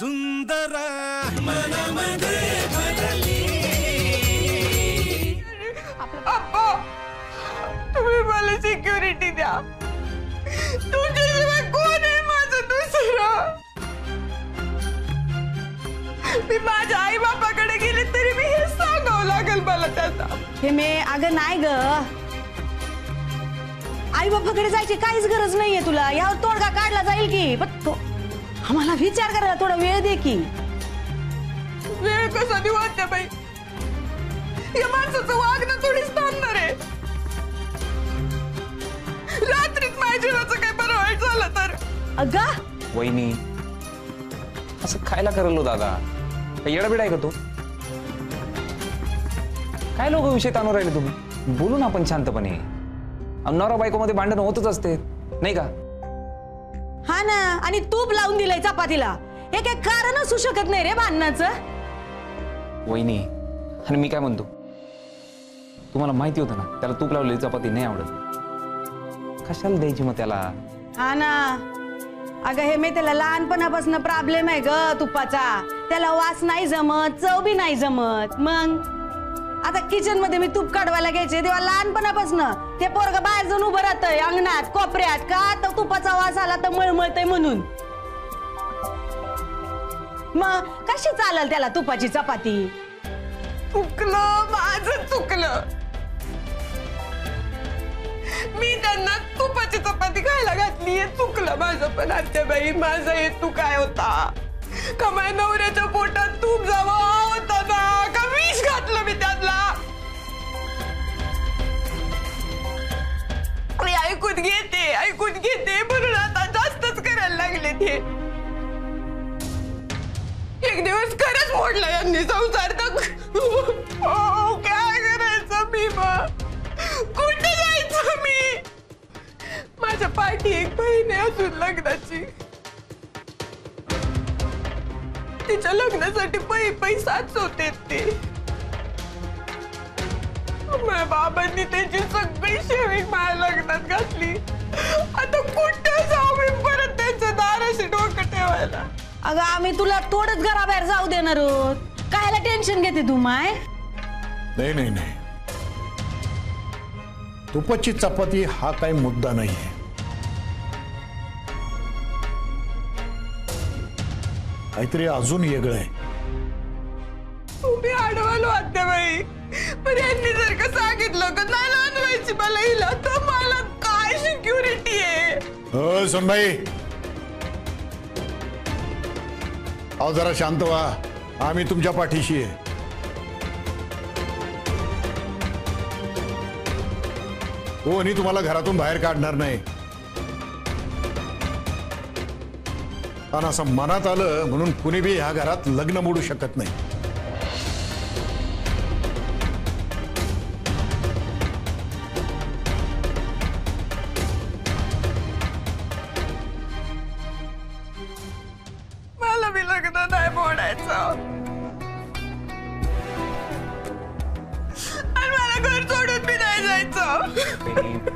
सुंदर मनामध्ये भरली। अप्पा तुम्ही मला सिक्युरिटी द्या, तुमच्याशिवाय कोण आहे माझं दुसरं? मी माझ्या आई बापाकडे गेले तरी मी हे सांगावं लागेल मला त्याचा। हे मे अगं नाही ग, आई बापाकडे जायची काहीच गरज नाहीये तुला, यावर तोडगा काढला जाईल की, पण तो आम्हाला विचार करायला थोडा वेळ दे की। वेळ कसा देऊ आत्याबाई? या माणसाचं वागणं थोडीच थांबणार आहे। रात्रीत माझ्या जीवाचं काय बरं वाईट झालं तर? अगा वहिनी असं खायला करलो दादा, काही येडाबिडा आहे का तू? काय लोक विषय ताणून राहिले तुम्ही? बोलू ना आपण शांतपणे, नवरा बायको मध्ये भांडण होतच असते नाही का? हा ना, आणि तूप लावून दिलंय चपातीला, हे काय कारण असू शकत नाही रे भांडणाचं। वहिनी आणि मी काय म्हणतो, तुम्हाला माहिती होतं ना त्याला तूप लावलेली चपाती नाही आवडत, कशाला द्यायची मग त्याला? हा ना अगं, हे मी त्याला लहानपणापासून प्रॉब्लेम आहे ग तुपाचा, त्याला वास नाही जमत, चव बी नाही जमत। मग आता किचन मध्ये मी तूप काढवायला घ्यायचे तेव्हा लहानपणापासून ते पोरग बाहेर जाऊन उभं राहतंय अंगणात कोपऱ्यात, का तर तुपाचा वास आला तर मळमळतय म्हणून। मग कशी चालेल त्याला तुपाची चपाती? चुकलं, माझं चुकलं। मी त्यांना तुपाची चपाती खायला घातली, हे चुकलं माझं। पण आत्याबाई माझा हेतू काय होता? का माझ्या नवऱ्याच्या पोटात तूप जावं होता ना, का विष घातलं मी त्यातला? मी ऐकून घेते म्हणून आता जास्तच करायला लागले ते। एक दिवस खरंच मोडला यांनी संसार तर काय करायचं मी? मग कुठे जायचं मी? माझ्या पाठी एक बहीण आहे अजून लग्नाची, तिच्या लग्नासाठी पैसाच होते ते। माझ्या बाबांनी त्याची सगळी शेविंग माझ्या लग्नात घातली, आता कुठं जाऊ मी परत त्यांच्या दाराशी डोकं ठेवायला? अगं आम्ही तुला थोडंच घराबाहेर जाऊ देणार आहोत, कायला टेन्शन घेते तू माय? नाही नाही नाही, तुपाची चपाती हा काही मुद्दा नाहीये। काहीतरी अजून वेगळं आहे। तुम्ही अडवलो आत्याबाई, पण यांनी जर का सांगितलं का नाही आणवायची मला हिला, तर मला काय सिक्युरिटी आहे? सोनबाई अहो जरा शांत व्हा, आम्ही तुमच्या पाठीशी आहे। कोणी तुम्हाला घरातून बाहेर काढणार नाही, पण असं मनात आलं म्हणून कुणी बी ह्या घरात लग्न मोडू शकत नाही। मला बी लग्न नाही मोडायचं, आणि मला घर सोडून बी नाही जायचं।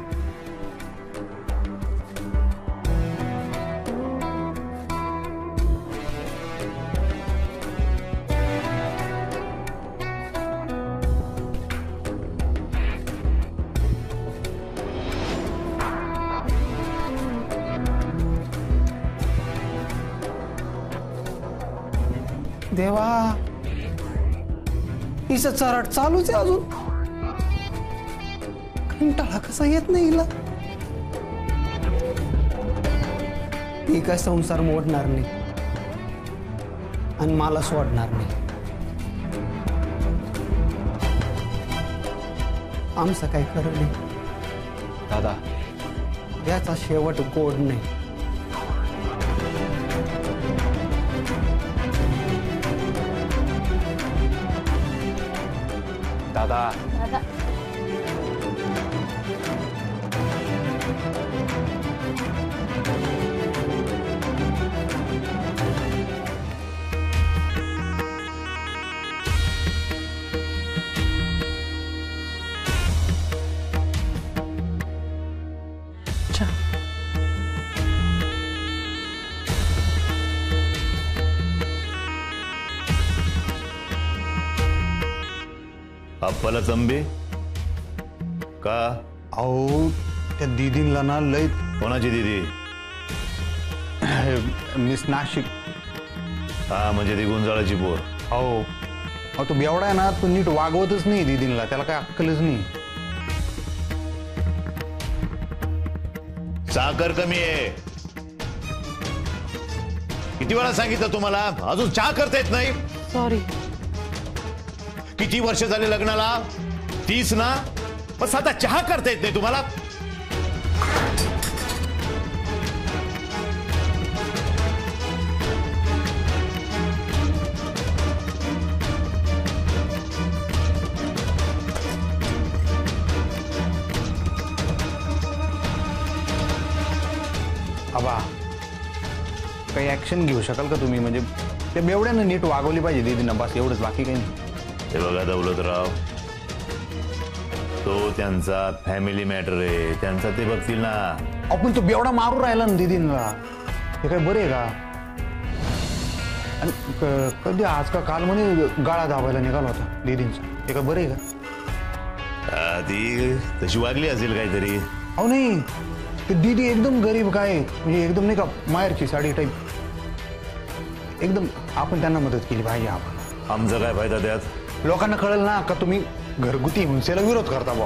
देवा, हिचं चरट चालूच आहे अजून, कंटाळा कसा येत नाही हिला? ती काय संसार मोडणार नाही आणि मला सोडणार नाही। आमचं काय खरं नाही दादा, याचा शेवट गोड नाही। दादा अप्पाला चंबे का? अहो त्या दीदींला ना लय. कोणाची दीदी? मिस नाशिक. हा म्हणजे ती गुंजाळाची पोर. अहो अहो तो बेवडा आहे ना, तो नीट वागवतच नाही दीदींला, त्याला काय अक्कलच नाही. साखर कमी आहे. किती वेळा सांगितलं तुम्हाला, अजून चहा करता येत नाही? सॉरी. किती वर्ष झाले लग्नाला? 30 ना? पण साधा चहा करता येत नाही तुम्हाला? आबा काही ऍक्शन घेऊ शकाल का तुम्ही? म्हणजे त्या बेवड्यानं नीट वागवली पाहिजे दीदींना, बस एवढंच, बाकी काही नाही. हे बघा दौलतराव, तो त्यांचा फॅमिली मॅटर आहे, त्यांचा ते बघतील ना. आपण तो बेवडा मारू राहिला ना दीदींना, हे काय बरे का? आणि कधी आज का काल म्हणे गाळा दाबायला निघाला होता दीदींचा, हे काय बरे का? ती तशी वागली असेल काहीतरी. अहो नाही, ते दीदी एकदम गरीब काय, म्हणजे एकदम नाही का माहेरची साडी टाईप, एकदम. आपण त्यांना मदत केली पाहिजे. आपण आमचा काय फायदा त्यात? लोकांना कळेल ना का तुम्ही घरगुती हिंसेला विरोध करता बा.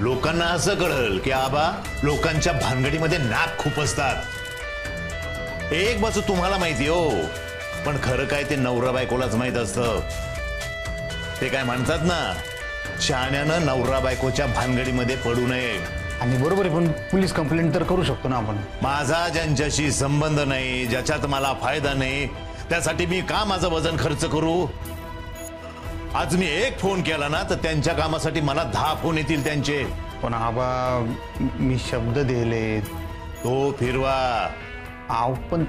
लोकांना असं कळेल की आबा लोकांच्या भानगडीमध्ये नाक खूप असतात. एक बाजू तुम्हाला माहिती हो, पण खरं काय ते नवरा बायकोलाच माहित असतं. ते काय म्हणतात ना, शहाण्यानं नवरा बायकोच्या भानगडीमध्ये पडू नये. आणि बरोबर आहे, पण पोलीस कंप्लेंट तर करू शकतो ना आपण. माझा ज्यांच्याशी संबंध नाही, ज्याच्यात मला फायदा नाही, त्यासाठी मी का माझं वजन खर्च करू? आज मी एक फोन केला ना, तर त्यांच्या कामासाठी मला 10 फोन येतील त्यांचे. पण आबा मी शब्द दिले. तो फिरवा. आव पण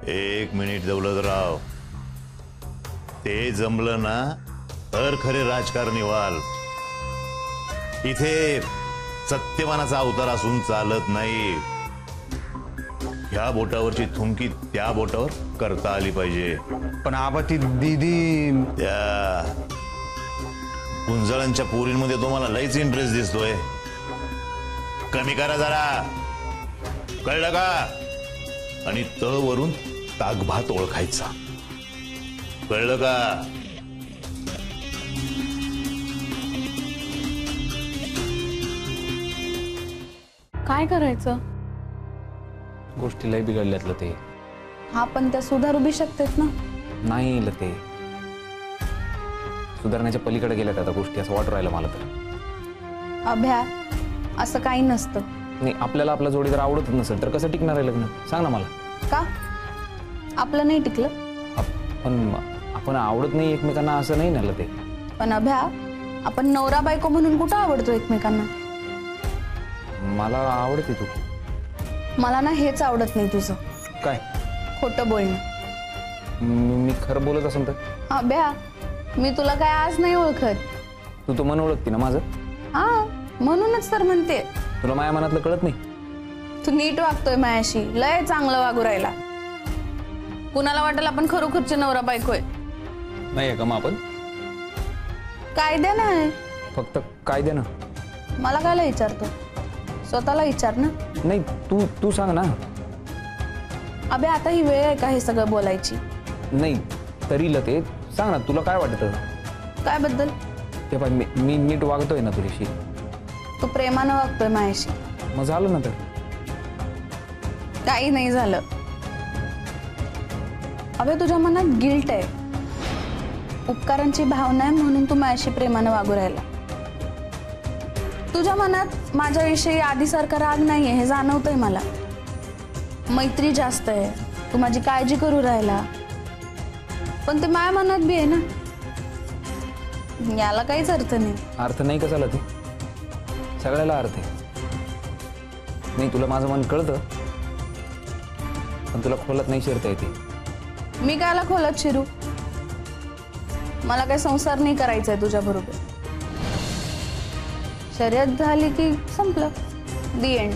1 मिनिट दौलतराव, ते जमलं ना तर खरे राजकारणी व्हाल. इथे सत्यवानाचा अवतार असून चालत नाही. ह्या बोटावरची थुंकी त्या बोटावर करता आली पाहिजे. पण आबा ती दीदी, त्या गुंजाळांच्या पोरींमध्ये तुम्हाला लईच इंटरेस्ट दिसतोय. कमी करा जरा, कळलं का? आणि तळवरून ताकभात ओळखायचा, कळलं का? काय करायचं? गोष्टी लय बिघडल्यात लते. हा पण त्या सुधारू बी शकतेत ना. नाही लते, सुधारण्याच्या पलीकडे गेल्यात आता गोष्टी, असं वाटू राहिलं मला तर. अभ्या, असं काही नसतं. नाही, आपल्याला आपला जोडीदार आवडत नसेल तर कसं टिकणार आहे लग्न? सांग ना मला. का आपलं नाही टिकलं? आपण आवडत नाही एकमेकांना असं नाही ना लते. पण अभ्या, आपण नवरा बायको म्हणून कुठं आवडतो एकमेकांना? मला आवडते तू. मला ना हेच आवडत नाही तुझं. काय? खोटं बोलणं. मी खरं बोलत असेल तर? अभ्या, मी तुला काय आज नाही ओळखत. तू तो मन ओळखते ना माझं? हा, म्हणूनच तर म्हणते. तुला माझ्या मनातलं कळत नाही? तू नीट वागतोय माझ्याशी, लय चांगलं वागू राहिला. कुणाला वाटेल आपण खरोखरचे नवरा बायकोय. नाही का मग आपण? कायद्या नाही, फक्त कायद्यानं. मला कायला विचारतो? स्वतःला विचार ना. नाही, तू सांग ना. अबे, आता ही वेळ आहे का हे सगळं बोलायची? नाही तरी लते सांग ना, तुला काय वाटतं? काय बद्दल? ते पाय, मी नीट वागतोय ना तुझ्याशी? तू प्रेमानं वागतोय माझ्याशी. मग झालं ना तर? काही नाही झालं. अबे, तुझ्या मनात गिल्ट आहे, उपकारांची भावना आहे, म्हणून तू माझ्याशी प्रेमानं वागू राहिला. तुझ्या मनात माझ्याविषयी आधीसारखा राग नाहीये हे जाणवतंय मला. मैत्री जास्त आहे, तू माझी काळजी करू राहिला. पण ते माझ्या मनात बी आहे ना, याला काहीच अर्थ नाही. अर्थ नाही कशाला? ते सगळ्याला अर्थ आहे. नाही, तुला माझं मन कळतं, पण तुला खोलात नाही शिरता येते. मी कायला खोलात शिरू? मला काही संसार नाही करायचा तुझ्या बरोबर. शर्यत झाली की संपलं. दी एंड.